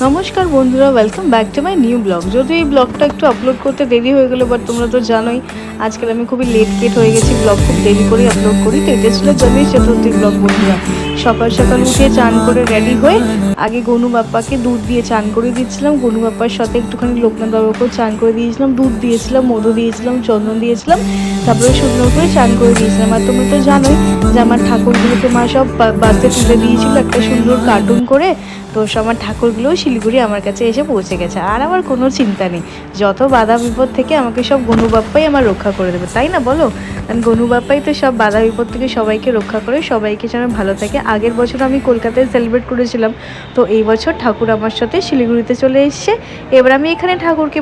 নমস্কার বন্ধুরা, welcome back to my new blog. যদিও এই ব্লগটা একটু আপলোড করতে দেরি হয়ে গেলো, বাট তোমরা তো জানোই আজকাল আমি খুবই লেট হয়ে গেছি, ব্লগ খুব দেরি করেই আপলোড করি। তো এটা ছিল গণেশ চতুর্থীর ব্লগ বন্ধুরা। সকাল সকাল উঠে চান করে রেডি হয়ে আগে গনু বাপ্পাকে দুধ দিয়ে চান করে দিচ্ছিলাম। গনু বাপ্পার সাথে একটুখানি লোকনাথ বাবাকেও চান করে দিয়েছিলাম, দুধ দিয়েছিলাম, মধু দিয়েছিলাম, চন্দন দিয়েছিলাম, তারপরে সুন্দর করে চান করে দিয়েছিলাম। আর তোমরা তো জানোই যে আমার ঠাকুরগুলোকে মা সব বাসে তুলে দিয়েছিল একটা সুন্দর কার্টুন করে। তো আমার ঠাকুরগুলোও শিলিগুড়ি আমার কাছে এসে পৌঁছে গেছে, আর আমার কোনো চিন্তা নেই। যত বাধা বিপদ থেকে আমাকে সব গনু বাপ্পাই আমার রক্ষা করে দেবে, তাই না বলো? কারণ গনু বাপ্পাই তো সব বাধা বিপদ থেকে সবাইকে রক্ষা করে, সবাইকে যেন ভালো থাকে। আগের বছর আমি কলকাতায় সেলিব্রেট করেছিলাম, তো এই বছর ঠাকুর আমার সাথে শিলিগুড়িতে চলে এসছে। এবার আমি এখানে ঠাকুরকে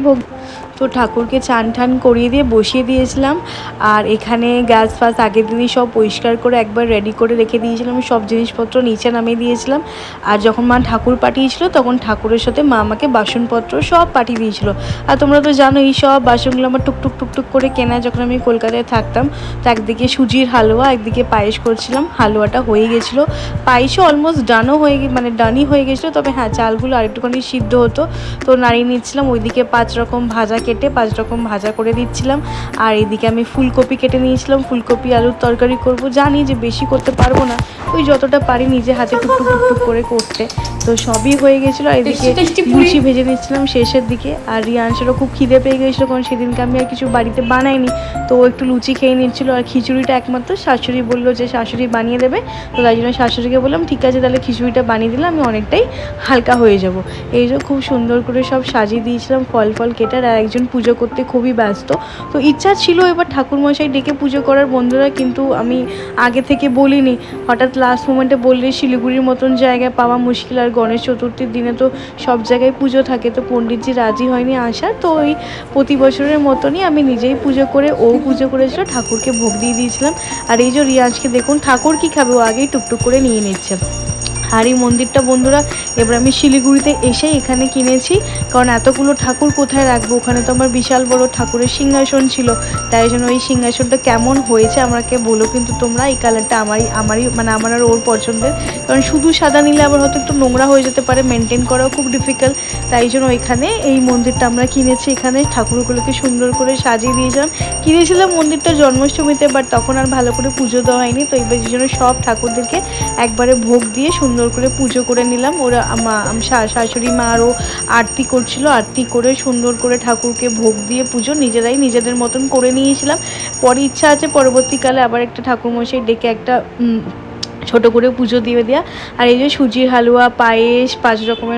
তো ঠাকুরকে চান ঠান করিয়ে দিয়ে বসিয়ে দিয়েছিলাম। আর এখানে গ্যাস ফাস আগের দিনই সব পরিষ্কার করে একবার রেডি করে রেখে দিয়েছিলাম, সব জিনিসপত্র নিচে নামিয়ে দিয়েছিলাম। আর যখন মা ঠাকুর পাঠিয়েছিল তখন ঠাকুরের সাথে মা আমাকে বাসনপত্র সব পাঠিয়ে দিয়েছিল। আর তোমরা তো জানো এই সব বাসনগুলো আমার টুকটুক করে কেনা যখন আমি কলকাতায় থাকতাম। তো একদিকে সুজির হালুয়া, একদিকে পায়েস করছিলাম। হালুয়াটা হয়ে গেছিলো, পায়েসও অলমোস্ট ডানই হয়ে গেছিলো। তবে হ্যাঁ, চালগুলো আরেকটুখানি সিদ্ধ হতো, তো নাড়িয়ে নিচ্ছিলাম। ওইদিকে 5 রকম ভাজা কেটে 5 রকম ভাজা করে দিচ্ছিলাম। আর এদিকে আমি ফুলকপি কেটে নিয়েছিলাম, ফুলকপি আলুর তরকারি করব। জানি যে বেশি করতে পারবো না, ওই যতটা পারি নিজে হাতে টুকটুক করে করতে। তো সবই হয়ে গেছিলো। আর এদিকে লুচি ভেজে নিচ্ছিলাম শেষের দিকে। আর রিয়াংশেরও খুব খিদে পেয়ে গেছিলো, কারণ সেদিনকে আমি আর কিছু বাড়িতে বানাইনি, তো ও একটু লুচি খেয়ে নিচ্ছিলো। আর খিচুড়িটা একমাত্র শাশুড়ি বললো যে শাশুড়ি বানিয়ে দেবে, তো তাই জন্য শাশুড়িকে বললাম ঠিক আছে তাহলে খিচুড়িটা বানিয়ে দিলে আমি অনেকটাই হালকা হয়ে যাব। এই যে খুব সুন্দর করে সব সাজিয়ে দিয়েছিলাম ফল কেটে। আর একজন পুজো করতে খুবই ব্যস্ত, তো ইচ্ছা ছিল এবার ঠাকুরমশাই ডেকে পুজো করার বন্ধুরা, কিন্তু আমি আগে থেকে বলিনি। হঠাৎ লাস্ট মোমেন্টে বললে শিলিগুড়ির মতন জায়গায় পাওয়া মুশকিল। আর গণেশ চতুর্থীর দিনে তো সব জায়গায় পুজো থাকে, তো পণ্ডিতজি রাজি হয়নি আসার। তো ওই প্রতি বছরের মতনই আমি নিজেই পুজো করে, ও পুজো করেছিল, ঠাকুরকে ভোগ দিয়ে দিয়েছিলাম। আর এই যে রিয়াজকে দেখুন ঠাকুর কি খাবে, ও আগেই টুকটুক করে নিয়ে নিচ্ছে। আর এই মন্দিরটা বন্ধুরা এবার আমি শিলিগুড়িতে এসে এখানে কিনেছি, কারণ এতগুলো ঠাকুর কোথায় রাখবো। ওখানে তো আমার বিশাল বড় ঠাকুরের সিংহাসন ছিল, তাই জন্য ওই সিংহাসনটা কেমন হয়েছে আমাকে বলো কিন্তু তোমরা। এই কালারটা আমারই আমার আর ওর পছন্দের, কারণ শুধু সাদা নিলে আবার হয়তো একটু নোংরা হয়ে যেতে পারে, মেনটেন করাও খুব ডিফিকাল্ট। তাই জন্য ওইখানে এই মন্দিরটা আমরা কিনেছি। এখানে ঠাকুরগুলোকে সুন্দর করে সাজিয়ে কিনেছিলাম মন্দিরটা জন্মাষ্টমীতে, বাট তখন আর ভালো করে পুজো দেওয়া হয়নি। তো এবার জন্য সব ঠাকুরদেরকে একবারে ভোগ দিয়ে সুন্দর করে পুজো করে নিলাম। ওরা শাশুড়ি মা আরও আরতি করছিল, আরতি করে সুন্দর করে ঠাকুরকে ভোগ দিয়ে পুজো নিজেরাই নিজেদের মতন করে নিয়েছিলাম। পরে ইচ্ছা আছে পরবর্তীকালে আবার একটা ঠাকুরমশাই ডেকে একটা ছোট করে পুজো দিয়ে দেওয়া। আর এই যে সুজির হালুয়া, পায়েস, 5 রকমের